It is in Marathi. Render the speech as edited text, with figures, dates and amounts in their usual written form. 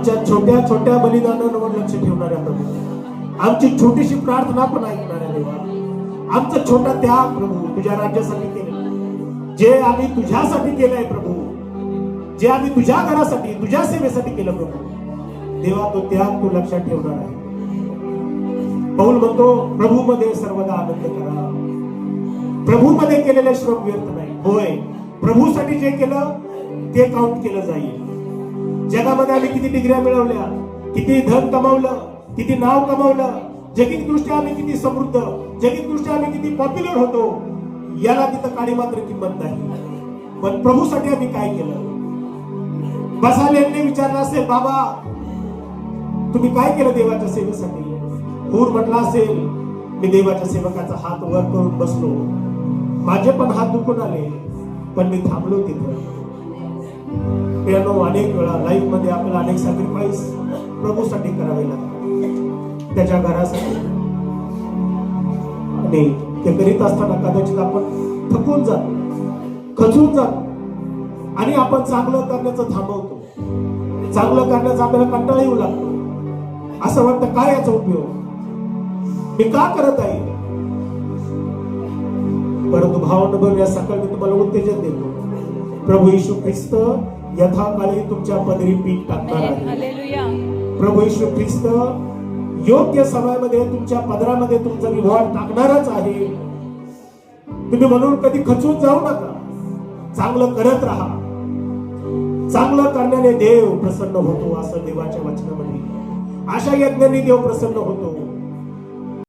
आमच्या छोट्या छोट्या बलिदानांवर लक्ष ठेवणाऱ्या प्रभू, आमची छोटीशी प्रार्थना पण ऐकणाऱ्या देवा, आमचा छोटा त्याग प्रभू तुझ्या राज्यासाठी केलं, जे आम्ही तुझ्यासाठी केलंय प्रभू, जे आम्ही तुझ्या घरासाठी तुझ्या सेवेसाठी केलं प्रभू, देवा तो त्याग तू लक्षात ठेवणार आहे. पौल म्हणतो प्रभू मध्ये सर्वदा आनंद करा. प्रभू मध्ये केलेले श्रम व्यर्थ नाही. होय, प्रभूसाठी जे केलं ते काउंट केलं जाईल. जगामध्ये आम्ही किती डिग्र्या मिळवल्या, किती धन कमावलं, किती नाव कमावलं, जगिक दृष्ट्या आम्ही किती समृद्ध, जगिक दृष्ट्या आम्ही किती पॉप्युलर होतो, याला तिथं काळी मात्र किंमत नाही. पण प्रभूसाठी आम्ही काय केलं? बसालेंनी विचारलं असेल, बाबा तुम्ही काय केलं देवाच्या सेवेसाठी? हूर म्हटला असेल, मी देवाच्या सेवकाचा हात वर करून बसलो, माझे पण हात दुखून आले, पण मी थांबलो तिथं. अनेक वेळा लाईफ मध्ये आपल्याला अनेक सॅक्रिफाईस प्रभूसाठी करावे लागतात, त्याच्या घरासाठी. आणि ते करीत असताना कदाचित आपण थकून जातो, खचून जातो आणि आपण चांगलं करण्याचं थांबवतो. चांगलं करण्याचा आपल्याला कंटाळा येऊ लागतो. असं वाटतं काय याचा उपयोग, मी का करत आहे? परंतु भावना बनून या सकाळी मी तुम्हाला उत्तेजन देतो. प्रभू येशू ख्रिस्त यथाकाळी तुमच्या पदरी पीठ टाकणार आहे. प्रभू येशू ख्रिस्त योग्य समयामध्ये तुमच्या पदरामध्ये तुमचा रिवॉर्ड टाकणारच आहे. तुम्ही म्हणून कधी खचून जाऊ नका. चांगलं करत राहा. चांगलं करण्याने देव प्रसन्न होतो, असं देवाच्या वचनामध्ये. अशा यज्ञाने देव प्रसन्न होतो.